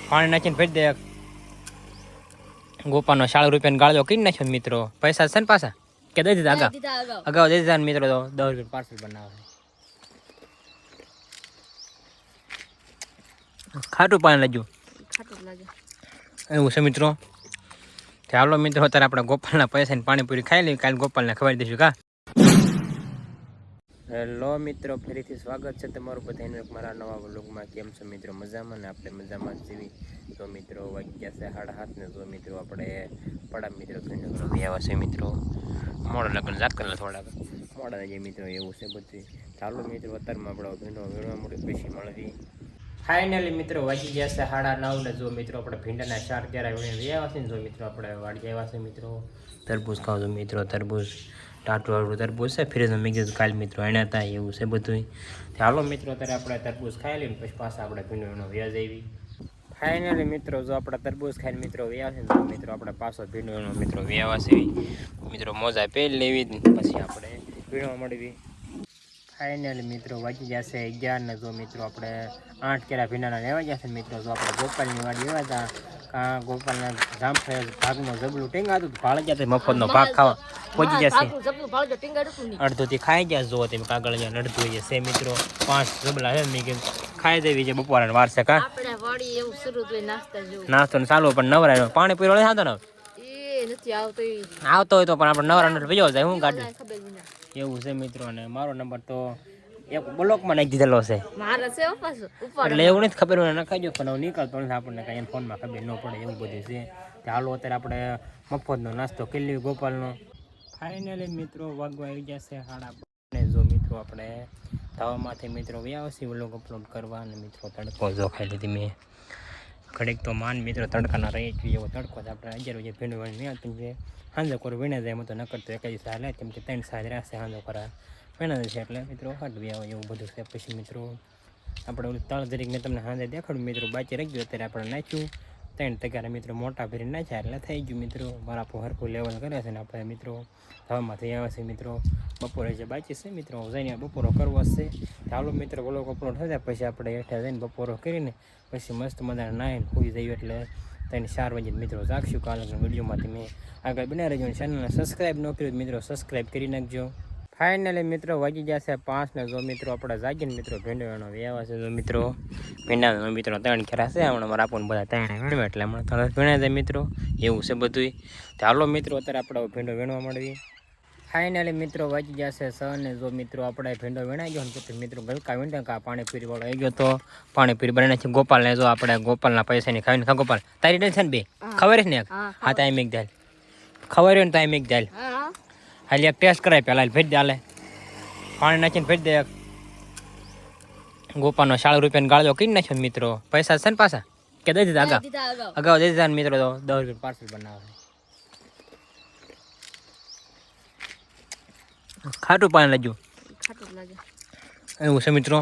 પાણી નાખીને ફેરી દે. ગોપાનો 40 રૂપિયાનો ગાળો કરી નાખ્યો મિત્રો. પૈસા છે ને પાછા કે દઈ દીધા? અગાઉ દઈ દીધા મિત્રો. તો 10 રૂપિયા પાર્સલ બનાવે. ખાટું પાણી લાગ્યું એવું છે મિત્રો. ચાલો મિત્રો અત્યારે આપણે ગોપાલના પૈસા ની પાણીપુરી ખાઈ લઈએ. કાલે ગોપાલને ખવડાવી દઈશું કા. હેલો મિત્રો, ફરીથી સ્વાગત છે તમારું બધાનું એક મારા નવા વ્લોગમાં. કેમ છો મિત્રો? મજામાં ને? આપણે મજામાં જીવી. તો મિત્રો વાગ્યા છે 7:30 ને. તો મિત્રો આપણે પડા મિત્રો આવ્યા છે મિત્રો. મોડા લગ્ન જાત કરેલા થોડાક મોડા જઈએ મિત્રો, એવું છે બધું. ચાલો મિત્રો અત્યારમાં આપણે ભીંડવા મળે પછી મળવી. ફાઇનલી મિત્રો વાગી ગયા છે 9:30 ને. જો મિત્રો આપણે ભીંડાના 4 ક્યારા આવ્યા છે ને. જો મિત્રો આપણે વાડી આવ્યા છે મિત્રો. તરબૂચ ખાવ છો મિત્રો. તરબૂચ ટાટું તરબૂચ છે ફ્રીજમાં મેં કીધું કાલ મિત્રો એના હતા એવું છે બધું. ચાલો મિત્રો અત્યારે આપણે તરબૂચ ખાઈ લઈએ પછી પાછા આપણે ભીંડોનો વ્યાજ આવી. ફાઇનલી મિત્રો જો આપણે તરબૂચ ખાઈને મિત્રો વ્યાજ છે તો મિત્રો આપણે પાછો ભીંડોનો મિત્રો વ્યાજ છે મિત્રો. મોજા પહેરી લેવી પછી આપણે ભીંડવા મળવી. ફાઇનલી મિત્રો વાગી જશે 11 ને. જો મિત્રો આપણે 8 કેરા ભીંડાના લેવા જશે મિત્રો. જો આપણે ગોપાલની વાડી એવા હતા કાં ગોપાલના જામફળ ભાગમાં જબલું ટેંગાતું ભાળ જશે. મફતનો ભાગ ખાવા પહોંચી જશે. અડધોથી ખાઈ ગયા જો તમે કાગળ અડધું જશે મિત્રો. 5 જબલા છે મેં કીધું ખાઈ દેવી છે બપોરે વાર છે કા. નાસ્તો ને ચાલુ પણ નવરા પાણી પીરો આવતો ને આવતો હોય તો પણ આપણે નવરા નથી ભજો જાય. હું ગાડી એવું છે મિત્રો. અને મારો નંબર તો એક બ્લોકમાં નાખી દીધેલો છે એટલે એવું નથી ખબર હોય નખાઈ પણ નીકળતો નથી આપણને કાંઈ ફોનમાં ખબર ન પડે એવું બધું છે. હાલો અત્યારે આપણે મફતનો નાસ્તો કરી લઈએ ગોપાલનો. ફાઇનલી મિત્રો વાગવા આવી જશે 5:30. જો મિત્રો આપણે ધાવામાંથી મિત્રો વ્યાવસી વ્લોગ અપલોડ કરવા. અને મિત્રો તડકો જો ખાઈ લીધી મેં ઘડીક તો માન મિત્રો તડકાના રહી જોઈએ એવો તડકો જ આપણે 11 વાગે ભીંડું વાળી કેમ કે સાંજે કોર વીણે જાય એમાં તો નકરતો એક જ સાલ કેમ કે 3 સાલ રહેશે સાંજો કરા વીણા છે એટલે મિત્રો હટવી આવે એવું બધું છે. પછી મિત્રો આપણે ઓલું તળ જરીક મેં તમને સાંજે દેખાડ્યું મિત્રો બાકી રહી ગયું. અત્યારે આપણે નાખ્યું 3 ટકા મિત્રો મોટા ભરીને નાખ્યા એટલે થઈ ગયું મિત્રો. મારા હરખું લેવલ કરે છે ને આપણે મિત્રો હવામાંથી આવે છે મિત્રો. બપોરે જે બાકી છે મિત્રો જઈને બપોરો કરવો છે. ચાલો મિત્રો વ્લોગ અપલોડ થઈ જાય પછી આપણે હેઠા જઈને બપોરો કરીને પછી મસ્ત મજા નાહીને સુઈ જઈએ એટલે 3-4 વાગે મિત્રો જાગશું. કાલના વિડીયોમાંથી મેં આગળ બનાવી રહેજો. ચેનલને સબસ્ક્રાઈબ ન કર્યું મિત્રો સબસ્ક્રાઈબ કરી નાખજો. ફાઇનલી મિત્રો વાગી જશે 5 ને. જો મિત્રો આપણે જાગીને મિત્રો ભીંડવાનો વ્યાવા છે. જો મિત્રો ભીંડાનો મિત્રો 3 ખેરા છે હમણાં મારા આપણને બધા 3 વીણવા એટલે હમણાં 3 વીણા જાય મિત્રો એવું છે બધું. ચાલો મિત્રો અત્યારે આપણે ભીંડો વીણવા મળવી. ફાઇનલી મિત્રો વાગી જશે 6 ને. જો મિત્રો આપણે ભીંડો વીણાઈ ગયો ને પછી મિત્રો ગલકા વીંડા કા પાણીપુરી વાળો આવી ગયો તો પાણીપુરી બનાવી છે ગોપાલને. જો આપણે ગોપાલના પૈસાની ખાવીને ખા ગોપાલ તારી ટેન્શન બે ખબર છે ને હા ટાઈમ એક દાલ ખબર હોય ને ટાઈમ એક દાલ હાલ એક ટેસ્ટ કરાય પેલા ભેજ દે. હાલે પાણી નાખીને ભેજ દે. ગોપાનો 40 રૂપિયાનો ગાળો કરી નાખ્યો મિત્રો. પૈસા છે ને પાછા કે દઈ દીધા? અગાઉ દઈ દીધા મિત્રો. તો 10 રૂપિયા પાર્સલ બનાવે. ખાટું પાણી લાગ્યું એવું છે મિત્રો.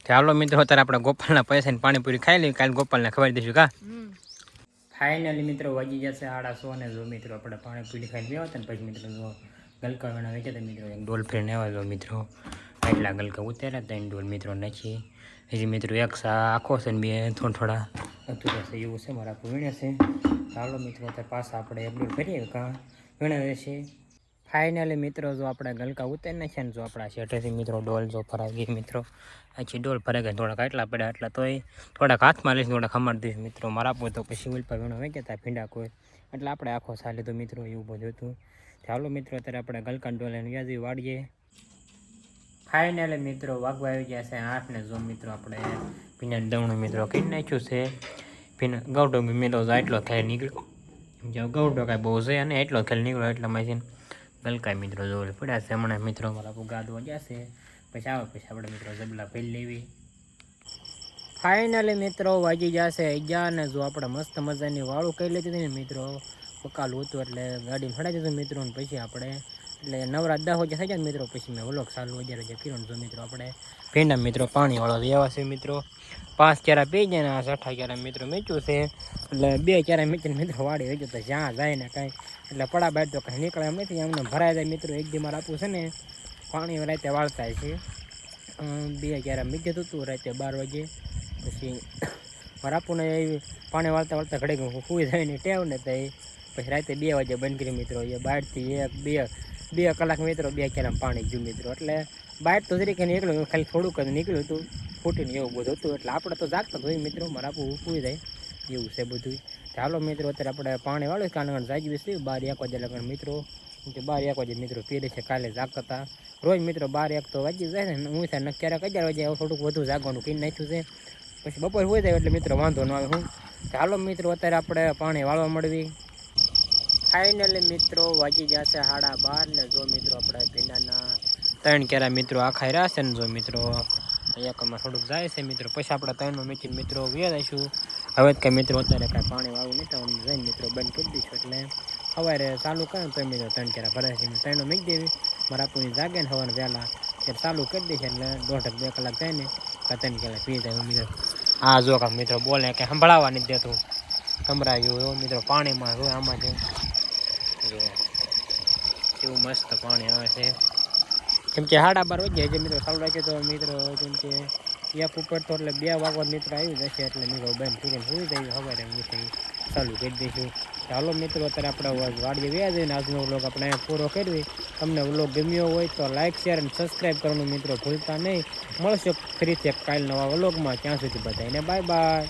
ચાલો મિત્રો અત્યારે આપણે ગોપાલના પૈસાની પાણીપુરી ખાઈ લઈએ. કાલે ગોપાલને ખવડાવી દઈશું કા. ફાઇનલી મિત્રો વાગી જશે 9:30 ને. જો મિત્રો આપણે પાણીપુરી ખાઈને ગયા હતા ને પછી મિત્રો જો ગલકા વેણા વેચ્યા હતા મિત્રો. એક ડોલ ફેરને આવ્યા જો મિત્રો એટલા ગલકા ઉતાર્યા 3 ડોલ મિત્રો નાખી. હજી મિત્રો એક આખો છે ને 2 થોડા અધૂરા છે એવું છે. મારા વીણે છે. ચાલો મિત્રો અત્યારે પાછા આપણે એક ડોલ ફેરીએ કાં વીણાવે છે. ફાઇનલી મિત્રો જો આપણે ગલકા ઉતારી નાખ્યા ને જો આપણા શેઠેથી મિત્રો ડોલ જો ફરાઈ ગઈ મિત્રો. આખી ડોલ ફરાઈ ગઈ. થોડાક એટલા પડ્યા એટલા તોય થોડાક હાથમાં લઈશ થોડાક ખમાડી દઈશ મિત્રો. મારા પોતે તો પછી ઉલ્પા વીણો વેચ્યા હતા ભીંડા કોઈ એટલે આપણે આખો સાલ લીધો મિત્રો એવું બધું હતું. ચાલો મિત્રો અત્યારે આપણે ગલકા ડોલ એને વ્યાજી વાળીએ. ફાઇનલી મિત્રો વાગવા આવી ગયા છે 8 ને. જો મિત્રો આપણે ભીંડા દવણું મિત્રો કરી નાખ્યું છે. ભીંડા ગૌડો મિત્રો એટલો ખેલ નીકળ્યો જો ગૌડો કાંઈ બહુ છે અને એટલો ખેલ નીકળ્યો એટલામાં છે ગલકા મિત્રો જો પડ્યા છે હમણાં મિત્રો. મારા ગાદવા જશે પછી આવે પછી આપણે મિત્રો જબલા ભરી લેવી. ફાઇનલી મિત્રો વાગી જશે 11 ને. જો આપણે મસ્ત મજાની વાળું કરી લીધી હતી ને મિત્રો પકાલું હતું એટલે ગાડીમાં ફડાઈ દીધું મિત્રો. ને પછી આપણે એટલે નવરા 10 વાગે થઈ જાય મિત્રો પછી મેં વ્લોગ ચાલુ 11 વાગે કર્યો. જો મિત્રો આપણે ભીંડા મિત્રો પાણીવાળો વ્યવા છે મિત્રો. 5 ક્યારા પી જાય ને 6 ક્યારા મિત્રો મેચ્યું છે એટલે 2 ક્યારા મેચીને મિત્રો વાડી વેચ્યું તો જ્યાં જાય ને કાંઈ એટલે પડા બાદ તો કાંઈ નીકળે એમ નથી એમને ભરાઈ જાય મિત્રો. એક દી મારે આપવું છે ને પાણી રાતે વાળતા છે 2 ક્યારા મીઠું હતું રાતે 12 વાગે પછી મારા આપણને એવી પાણી વાળતા વાળતા ઘડે હું સુઈ જાય ને ટેવ ને તો પછી રાતે 2 વાગે બંધ કરી મિત્રો. એ બહારથી 1-2 કલાક મિત્રો 2 ક્યારા પાણી ગયું મિત્રો. એટલે બહાર તો જરીક નીકળ્યું ખાલી થોડુંક જ નીકળ્યું હતું ફૂટીને એવું બધું હતું. એટલે આપણે તો જાગતા જ હોય મિત્રો, મારા આપણું સુઈ જાય એવું છે બધું. ચાલો મિત્રો અત્યારે આપણે પાણી વાળું કારણ જાગવી છે 12-1 વાગે લગન મિત્રો. 12-1 વાગે મિત્રો પીરે છે. કાલે જાગતા હતા રોજ મિત્રો 12-1 તો વાગી જાય ને. હું થાય ક્યારેક 11 વાગે થોડુંક વધુ જાગવાનું કઈ નાખ્યું છે. પછી બપોર હોય જાય એટલે મિત્રો વાંધો ન આવે. હું ચાલો મિત્રો અત્યારે આપણે પાણી વાળવા મળવી. ફાઇનલી મિત્રો વાગી જશે 12:30 ને જો મિત્રો આપણે ભીંડાના 3 કેરા મિત્રો આખા રહ્યા છે ને જો મિત્રો એકમાં થોડુંક જાય છે મિત્રો. પછી આપણે 3નો મીચીને મિત્રો વ્યા દઈશું. હવે કંઈ મિત્રો અત્યારે કાંઈ પાણી વાળું નહીં તો જઈને મિત્રો બંધ કરી દઈશું. એટલે સવારે ચાલુ કરે ને તો મિત્રો 3 કેરા ભરાય છે. 3નો મીચ દેવી મારા આપણું જાગે ને સવારે વહેલા ત્યારે ચાલુ કરી દઈશ. એટલે 1.5-2 કલાક જાય ને 3 કેરા પી જાય મિત્રો. આ જો કાંક મિત્રો બોલે કે સંભળાવવા નથી દેતું, સંભળાયું મિત્રો પાણીમાં હોય આમાં છે કેવું મસ્ત પાણી આવે છે. કેમ કે 12:30 વાગ્યા છે મિત્રો ચાલુ રાખ્યો તો મિત્રો. કેમ કે એક ઉપર તો એટલે 2 વાગવા મિત્રો આવી જશે. એટલે મિત્રો બંધ કરીને સુઈ જાય. સવારે મિત્રો ચાલુ કરી દઈશું. ચાલો મિત્રો અત્યારે આપણે વાડીએ વ્યા જઈને આજનો વ્લોગ આપણે અહીંયા પૂરો કરવી. તમને વ્લોગ ગમ્યો હોય તો લાઇક શેર અને સબસ્ક્રાઈબ કરવાનું મિત્રો ભૂલતા નહીં. મળશે ફરીથી કાલ નવા વ્લોગમાં. ત્યાં સુધી બધાને બાય બાય.